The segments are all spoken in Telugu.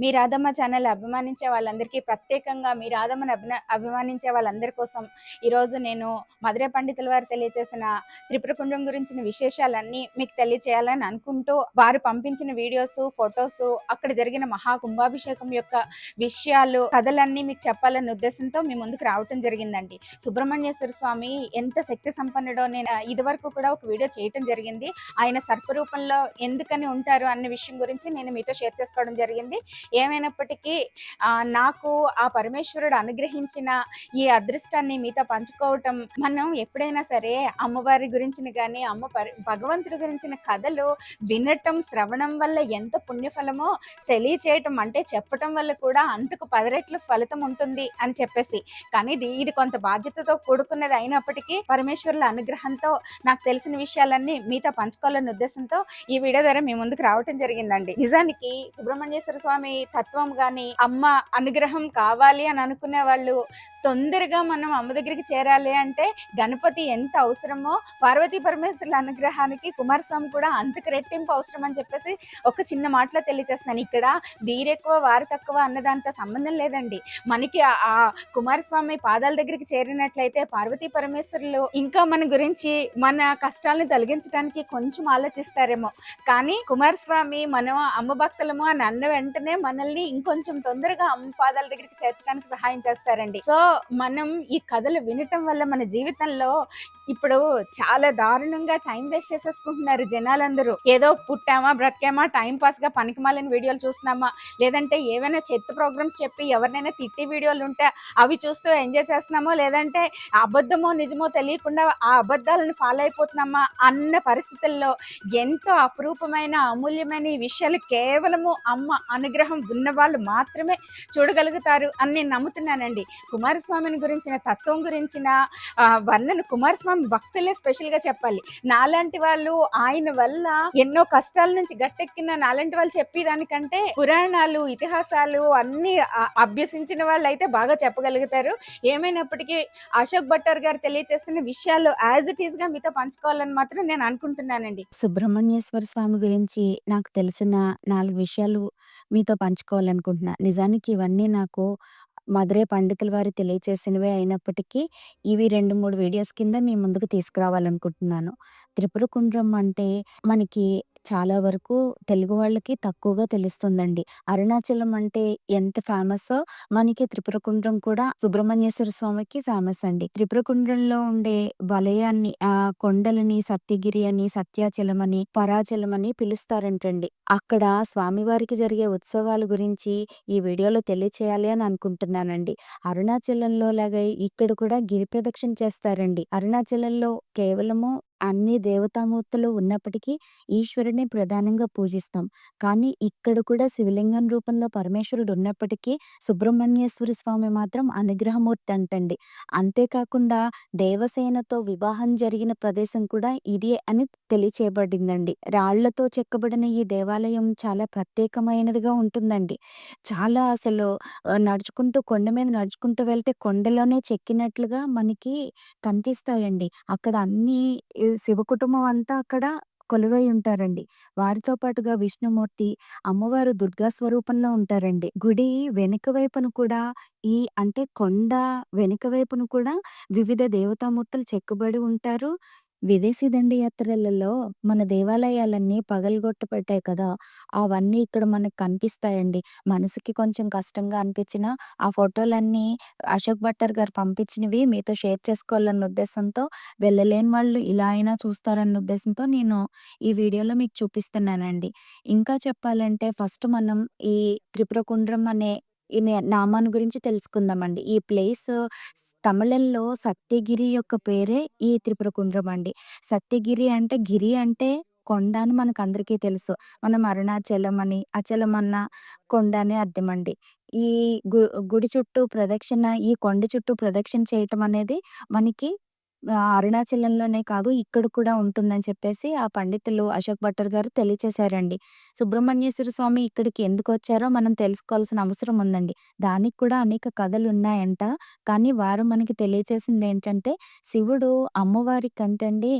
మీ రాధమ్మ ఛానల్ అభిమానించే వాళ్ళందరికీ ప్రత్యేకంగా మీ రాధమ్మని అభిమానించే వాళ్ళందరి కోసం ఈరోజు నేను మధురై పండితుల వారు తెలియజేసిన త్రిపుర కుండం గురించిన విశేషాలన్నీ మీకు తెలియచేయాలని అనుకుంటూ వారు పంపించిన వీడియోస్ ఫొటోస్ అక్కడ జరిగిన మహా కుంభాభిషేకం యొక్క విషయాలు కథలన్నీ మీకు చెప్పాలన్న ఉద్దేశంతో మీ ముందుకు రావటం జరిగిందండి. సుబ్రహ్మణ్యేశ్వర స్వామి ఎంత శక్తి సంపన్నుడో నేను ఇదివరకు కూడా ఒక వీడియో చేయటం జరిగింది. ఆయన సర్పరూపంలో ఎందుకని ఉంటారు అన్న విషయం గురించి నేను మీతో షేర్ చేసుకోవడం జరిగింది. ఏమైనప్పటికీ నాకు ఆ పరమేశ్వరుడు అనుగ్రహించిన ఈ అదృష్టాన్ని మీతో పంచుకోవటం, మనం ఎప్పుడైనా సరే అమ్మవారి గురించిన కానీ భగవంతుడి గురించిన కథలు వినటం శ్రవణం వల్ల ఎంత పుణ్యఫలమో తెలియచేయటం, అంటే చెప్పటం వల్ల కూడా అంతకు 10 రెట్లు ఫలితం ఉంటుంది అని చెప్పేసి. కానీ ఇది కొంత బాధ్యతతో కూడుకున్నది అయినప్పటికీ పరమేశ్వరుల అనుగ్రహంతో నాకు తెలిసిన విషయాలన్నీ మీతో పంచుకోవాలన్న ఉద్దేశంతో ఈ వీడియో ద్వారా మీ ముందుకు రావటం జరిగిందండి. నిజానికి సుబ్రహ్మణ్యేశ్వర స్వామి తత్వం గాని అమ్మ అనుగ్రహం కావాలి అని అనుకునే వాళ్ళు తొందరగా మనం అమ్మ దగ్గరికి చేరాలి అంటే గణపతి ఎంత అవసరమో పార్వతీ పరమేశ్వరుల అనుగ్రహానికి కుమారస్వామి కూడా అంతకు రెట్టింపు అవసరం అని చెప్పేసి ఒక చిన్న మాటలో తెలియజేస్తున్నాను. ఇక్కడ వీరెక్కువ వారు తక్కువ అన్నదాంతో సంబంధం లేదండి. మనకి ఆ కుమారస్వామి పాదాల దగ్గరికి చేరినట్లయితే పార్వతీ పరమేశ్వరులు ఇంకా మన గురించి మన కష్టాలను తొలగించడానికి కొంచెం ఆలోచిస్తారేమో. కానీ కుమారస్వామి మనం అమ్మ భక్తులము అని అన్న వెంటనే మనల్ని ఇంకొంచెం తొందరగా అమ్మ పాదాల దగ్గరికి చేర్చడానికి సహాయం చేస్తారండి. సో మనం ఈ కథలు వినటం వల్ల మన జీవితంలో ఇప్పుడు చాలా దారుణంగా టైం వేస్ట్ చేసేసుకుంటున్నారు జనాలందరూ. ఏదో పుట్టామా బ్రతికామా టైం పాస్ గా పనికిమాలిన వీడియోలు చూస్తున్నామా, లేదంటే ఏవైనా చెత్త ప్రోగ్రామ్స్ చెప్పి ఎవరినైనా తిట్టి వీడియోలు ఉంటే అవి చూస్తూ ఎంజాయ్ చేస్తున్నామో, లేదంటే అబద్ధమో నిజమో తెలియకుండా ఆ అబద్ధాలను ఫాలో అయిపోతున్నామా అన్న పరిస్థితుల్లో ఎంతో అపురూపమైన అమూల్యమైన ఈ విషయాలు కేవలము అమ్మ అనుగ్రహం ఉన్న వాళ్ళు మాత్రమే చూడగలుగుతారు అని నేను నమ్ముతున్నానండి. కుమారస్వామిని గురించిన తత్వం గురించిన వర్ణన కుమారస్వామి భక్తులే స్పెషల్ గా చెప్పాలి. నాలాంటి వాళ్ళు ఆయన వల్ల ఎన్నో కష్టాల నుంచి గట్టెక్కిన నాలాంటి వాళ్ళు చెప్పేదానికంటే పురాణాలు ఇతిహాసాలు అన్ని అభ్యసించిన వాళ్ళు అయితే బాగా చెప్పగలుగుతారు. ఏమైనప్పటికీ అశోక్ భట్టర్ గారు తెలియచేసిన విషయాలు యాజ్ ఇట్ ఈస్ గా మీతో పంచుకోవాలని మాత్రం నేను అనుకుంటున్నానండి. సుబ్రహ్మణ్యేశ్వర స్వామి గురించి నాకు తెలిసిన 4 విషయాలు మీతో పంచుకోవాలనుకుంటున్నా. నిజానికి ఇవన్నీ నాకు మధురై పండితుల వారు తెలియచేసినవే అయినప్పటికీ, ఇవి 2, 3 వీడియోస్ కింద మీ ముందుకు తీసుకురావాలనుకుంటున్నాను. త్రిపుర కుండ్రం అంటే మనకి చాలా వరకు తెలుగు వాళ్ళకి తక్కువగా తెలుస్తుందండి. అరుణాచలం అంటే ఎంత ఫేమస్సో మనకి త్రిపుర కుండ్రం కూడా సుబ్రహ్మణ్యేశ్వర స్వామికి ఫేమస్ అండి. త్రిపుర కుండ్రంలో ఉండే వలయాన్ని కొండలని సత్యగిరి అని, సత్యాచలం అని, పరాచలం అని పిలుస్తారంటండి. అక్కడ స్వామివారికి జరిగే ఉత్సవాల గురించి ఈ వీడియోలో తెలియచేయాలి అని అనుకుంటున్నానండి. అరుణాచలంలో లాగా ఇక్కడ కూడా గిరి ప్రదక్షిణ చేస్తారండి. అరుణాచలంలో కేవలము అన్ని దేవతామూర్తులు ఉన్నప్పటికీ ఈశ్వరుడిని ప్రధానంగా పూజిస్తాం. కానీ ఇక్కడ కూడా శివలింగం రూపంలో పరమేశ్వరుడు ఉన్నప్పటికీ సుబ్రహ్మణ్యేశ్వర స్వామి మాత్రం అనుగ్రహమూర్తి అంటండి. అంతేకాకుండా దేవసేనతో వివాహం జరిగిన ప్రదేశం కూడా ఇదే అని తెలియచేయబడిందండి. రాళ్లతో చెక్కబడిన ఈ దేవాలయం చాలా ప్రత్యేకమైనదిగా ఉంటుందండి. చాలా అసలు నడుచుకుంటూ కొండ మీద నడుచుకుంటూ వెళ్తే కొండలోనే చెక్కినట్లుగా మనకి కనిపిస్తాయండి. అక్కడ అన్నీ శివ కుటుంబం అంతా అక్కడ కొలువై ఉంటారండి. వారితో పాటుగా విష్ణుమూర్తి, అమ్మవారు దుర్గా స్వరూపంలో ఉంటారండి. గుడి వెనుక వైపున కూడా అంటే కొండ వెనుక వైపున కూడా వివిధ దేవతామూర్తులు చెక్కబడి ఉంటారు. విదేశీ దండయాత్రలలో మన దేవాలయాలన్నీ పగలగొట్టబడ్డాయి కదా! అవన్నీ ఇక్కడ మనకు కనిపిస్తాయండి. మనసుకి కొంచెం కష్టంగా అనిపించినా, ఆ ఫోటోలన్నీ అశోక్ భట్టర్ గారు పంపించినవి మీతో షేర్ చేసుకోవాలన్న ఉద్దేశంతో, వెళ్ళలేని వాళ్ళు ఇలా అయినా చూస్తారన్న ఉద్దేశంతో నేను ఈ వీడియోలో మీకు చూపిస్తున్నానండి. ఇంకా చెప్పాలంటే ఫస్ట్ మనం ఈ త్రిపుర కుండ్రం అనే నామాన్ని గురించి తెలుసుకుందామండి. ఈ ప్లేస్ తమిళంలో సత్యగిరి యొక్క పేరే ఈ త్రిపుర కుండ్రం అండి. సత్యగిరి అంటే గిరి అంటే కొండ అని మనకందరికీ తెలుసు. మనం అరుణాచలం అని, అచలం అన్న కొండ అని అర్థమండి. ఈ గు గుడి చుట్టూ ప్రదక్షిణ ఈ కొండ చుట్టూ ప్రదక్షిణ చేయటం అనేది మనకి అరుణాచలంలోనే కాదు ఇక్కడ కూడా ఉంటుందని చెప్పేసి ఆ పండితులు అశోక్ భట్టర్ గారు తెలియచేశారండి. సుబ్రహ్మణ్యేశ్వర స్వామి ఇక్కడికి ఎందుకొచ్చారో మనం తెలుసుకోవాల్సిన అవసరం ఉందండి. దానికి కూడా అనేక కథలున్నాయంట. కానీ వారు మనకి తెలియచేసిందేంటంటే శివుడు అమ్మవారి కంటండి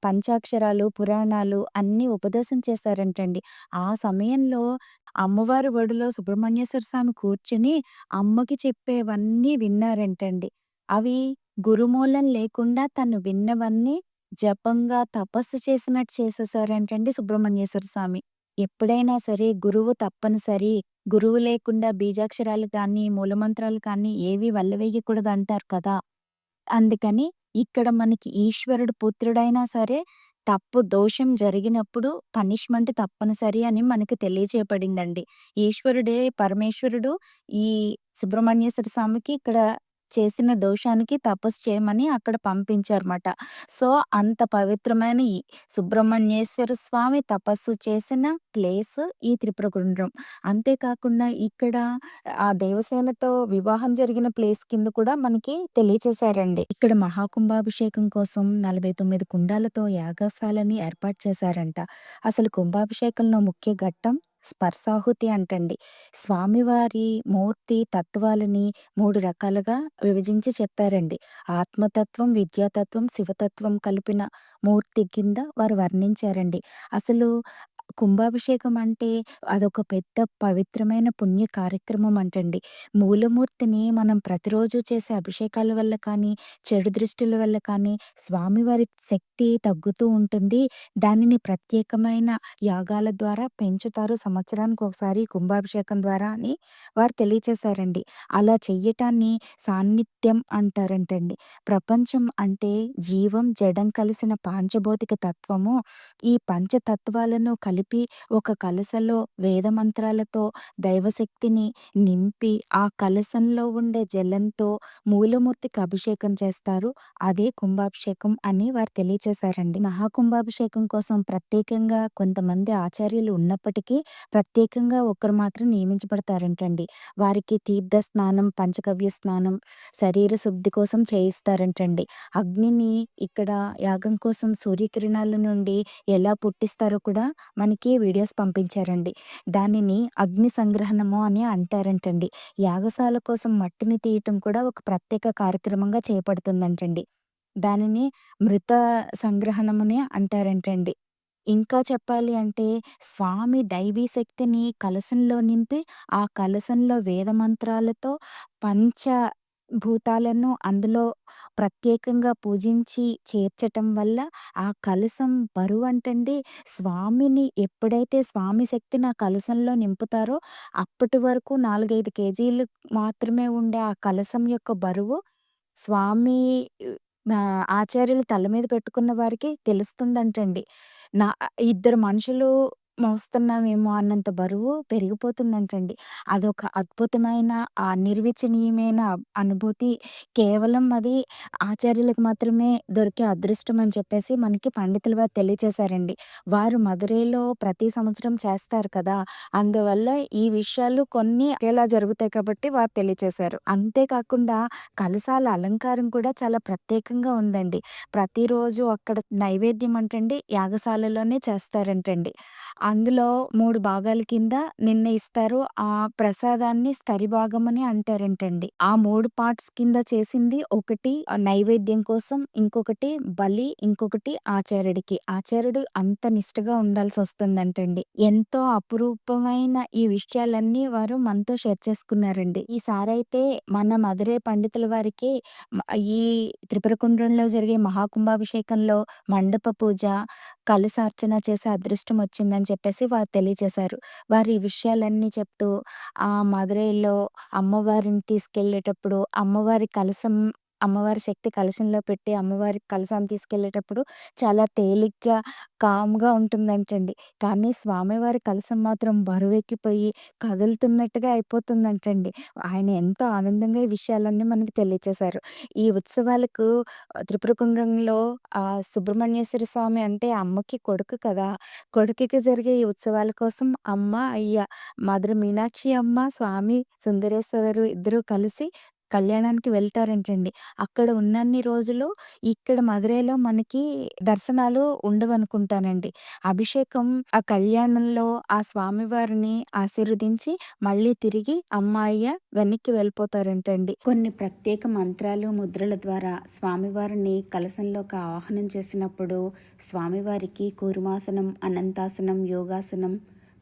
పంచాక్షరాలు, పురాణాలు అన్నీ ఉపదేశం చేశారంటండి. ఆ సమయంలో అమ్మవారి ఒడిలో సుబ్రహ్మణ్యేశ్వర స్వామి కూర్చొని అమ్మకి చెప్పేవన్నీ విన్నారంటండి. అవి గురుమూలం లేకుండా తను విన్నవన్నీ జపంగా, తపస్సు చేసినట్టు చేసేసారంటండి సుబ్రహ్మణ్యేశ్వర స్వామి. ఎప్పుడైనా సరే గురువు తప్పనిసరి. గురువు లేకుండా బీజాక్షరాలు కానీ, మూలమంత్రాలు కానీ ఏవి వల్లెవేయకూడదంటారు కదా! అందుకని ఇక్కడ మనకి ఈశ్వరుడు పుత్రుడైనా సరే, తప్పు దోషం జరిగినప్పుడు పనిష్మెంట్ తప్పనిసరి అని మనకు తెలియచేయబడిందండి. ఈశ్వరుడే పరమేశ్వరుడు ఈ సుబ్రహ్మణ్యేశ్వర స్వామికి ఇక్కడ చేసిన దోషానికి తపస్సు చేయమని అక్కడ పంపించారుమాట. సో, అంత పవిత్రమైన ఈ సుబ్రహ్మణ్యేశ్వర స్వామి తపస్సు చేసిన ప్లేస్ ఈ త్రిపురగుండ్రం. అంతేకాకుండా ఇక్కడ ఆ దేవసేనతో వివాహం జరిగిన ప్లేస్ కింద కూడా మనకి తెలియచేశారండి. ఇక్కడ మహాకుంభాభిషేకం కోసం 49 కుండాలతో యాగశాలని ఏర్పాటు చేశారంట. అసలు కుంభాభిషేకంలో ముఖ్య ఘట్టం స్పర్శాహుతి అంటండి. స్వామివారి మూర్తి తత్వాలని 3 రకాలుగా విభజించి చెప్పారండి. ఆత్మతత్వం, విద్యాతత్వం, శివతత్వం కలిపిన మూర్తి కింద వారు వర్ణించారండి. అసలు కుంభాభిషేకం అంటే అదొక పెద్ద పవిత్రమైన పుణ్య కార్యక్రమం అంటండి. మూలమూర్తిని మనం ప్రతిరోజు చేసే అభిషేకాల వల్ల కానీ, చెడు దృష్టిల వల్ల కానీ స్వామివారి శక్తి తగ్గుతూ ఉంటుంది. దానిని ప్రత్యేకమైన యాగాల ద్వారా పెంచుతారు. సంవత్సరానికి ఒకసారి కుంభాభిషేకం ద్వారా అని వారు తెలియచేశారండి. అలా చెయ్యటాన్ని సాన్నిధ్యం అంటారంటండి. ప్రపంచం అంటే జీవం, జడం కలిసిన పాంచభౌతిక తత్వము. ఈ పంచతత్వాలను కలిపి ఒక కలశలో వేద మంత్రాలతో దైవశక్తిని నింపి ఆ కలశంలో ఉండే జలంతో మూలమూర్తికి అభిషేకం చేస్తారు. అదే కుంభాభిషేకం అని వారు తెలియచేశారండి. మహాకుంభాభిషేకం కోసం ప్రత్యేకంగా కొంతమంది ఆచార్యులు ఉన్నప్పటికీ ప్రత్యేకంగా ఒకరు మాత్రం నియమించబడతారంటండి. వారికి తీర్థ స్నానం, పంచగవ్య స్నానం, శరీర శుద్ధి కోసం చేయిస్తారంటండి. అగ్నిని ఇక్కడ యాగం కోసం సూర్యకిరణాల నుండి ఎలా పుట్టిస్తారో కూడా మనకి వీడియోస్ పంపించారండి. దానిని అగ్ని సంగ్రహణము అని అంటారంటండి. యాగశాల కోసం మట్టిని తీయటం కూడా ఒక ప్రత్యేక కార్యక్రమంగా చేపడుతుందంటండి. దానిని మృత సంగ్రహణమని అంటారంటండి. ఇంకా చెప్పాలి అంటే స్వామి దైవీ శక్తిని కలశంలో నింపి, ఆ కలశంలో వేద మంత్రాలతో పంచ భూతాలను అందులో ప్రత్యేకంగా పూజించి చేర్చటం వల్ల ఆ కలశం బరువంటండి స్వామిని ఎప్పుడైతే స్వామి శక్తిని ఆ కలశంలో నింపుతారో అప్పటి వరకు 4, 5 కేజీలు మాత్రమే ఉండే ఆ కలశం యొక్క బరువు స్వామి ఆచార్యులు తల మీద పెట్టుకున్న వారికి తెలుస్తుందంటండి. నా ఇద్దరు మనుషులు మోస్తున్నామేమో అన్నంత బరువు పెరిగిపోతుందంటండి. అదొక అద్భుతమైన నిర్వచనీయమైన అనుభూతి. కేవలం అది ఆచార్యులకు మాత్రమే దొరికే అదృష్టం అని చెప్పేసి మనకి పండితులు వారు తెలియచేశారండి. వారు మదురైలో ప్రతి సంవత్సరం చేస్తారు కదా! అందువల్ల ఈ విషయాలు కొన్ని ఒకేలా జరుగుతాయి కాబట్టి వారు తెలియచేశారు. అంతేకాకుండా కలశాల అలంకారం కూడా చాలా ప్రత్యేకంగా ఉందండి. ప్రతిరోజు అక్కడ నైవేద్యం అంటండి యాగశాలలోనే చేస్తారంటండి. అందులో 3 భాగాల కింద నిర్ణయిస్తారు. ఆ ప్రసాదాన్ని స్థరిభాగం అని అంటారంటండి. ఆ 3 పార్ట్స్ కింద చేసింది ఒకటి నైవేద్యం కోసం, ఇంకొకటి బలి, ఇంకొకటి ఆచార్యుడికి. ఆచార్యుడు అంత నిష్టగా ఉండాల్సొస్తుందంటండి. ఎంతో అపురూపమైన ఈ విషయాలన్నీ వారు మనతో షేర్ చేసుకున్నారండి. ఈసారైతే మన మదురై పండితుల వారికి మ ఈ త్రిపురకుండ్రంలో జరిగే మహాకుంభాభిషేకంలో మండప పూజ, కలశార్చన చేసే అదృష్టం వచ్చిందని చెప్పేసి వారు తెలియచేశారు. వారు ఈ విషయాలన్నీ చెప్తూ మదురైలో అమ్మవారిని తీసుకెళ్ళేటప్పుడు అమ్మవారి శక్తి కలశంలో పెట్టి అమ్మవారి కలశాన్ని తీసుకెళ్ళేటప్పుడు చాలా తేలిగ్గా, కామ్‌గా ఉంటుందంటండి. కానీ స్వామివారి కలశం మాత్రం బరువెక్కిపోయి కదులుతున్నట్టుగా అయిపోతుందంటండి. ఆయన ఎంతో ఆనందంగా ఈ విషయాలన్నీ మనకు తెలియచేశారు. ఈ ఉత్సవాలకు త్రిపురకుండ్రంలో సుబ్రహ్మణ్యేశ్వర స్వామి అంటే అమ్మకి కొడుకు కదా! కొడుకుకి జరిగే ఈ ఉత్సవాల కోసం అమ్మ, అయ్య మధుర మీనాక్షి అమ్మ, స్వామి సుందరేశ్వరరు ఇద్దరూ కలిసి కళ్యాణానికి వెళ్తారంటండి. అక్కడ ఉన్నన్ని రోజులు ఇక్కడ మదురైలో మనకి దర్శనాలు ఉండవనుకుంటానండి. అభిషేకం ఆ కళ్యాణంలో ఆ స్వామివారిని ఆశీర్వదించి మళ్ళీ తిరిగి అమ్మాయ్య వెనక్కి వెళ్ళిపోతారంటండి. కొన్ని ప్రత్యేక మంత్రాలు, ముద్రల ద్వారా స్వామివారిని కలశంలోకి ఆవాహనం చేసినప్పుడు స్వామివారికి కూర్మాసనం, అనంతాసనం, యోగాసనం,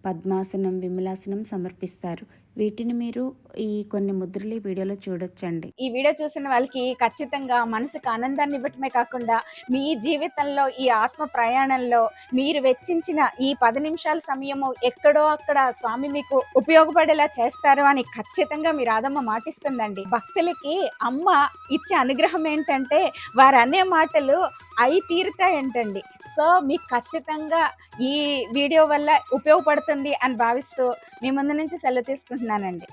పద్మాసనం, విమలాసనం సమర్పిస్తారు. వీటిని మీరు ఈ కొన్ని ముద్రలు ఈ వీడియోలో చూడొచ్చండి. ఈ వీడియో చూసిన వాళ్ళకి ఖచ్చితంగా మనసుకు ఆనందాన్ని ఇవ్వటమే కాకుండా మీ జీవితంలో ఈ ఆత్మ ప్రయాణంలో మీరు వెచ్చించిన ఈ 10 నిమిషాల సమయము ఎక్కడో అక్కడ స్వామి మీకు ఉపయోగపడేలా చేస్తారు అని ఖచ్చితంగా మీ రాధమ్మ మాటిస్తుందండి. భక్తులకి అమ్మ ఇచ్చే అనుగ్రహం ఏంటంటే వారు అనే మాటలు అయి తీరుతాయంటండి. సో మీకు ఖచ్చితంగా ఈ వీడియో వల్ల ఉపయోగపడుతుంది అని భావిస్తూ మీ ముందు నుంచి సెలవు తీసుకుంటున్నానండి.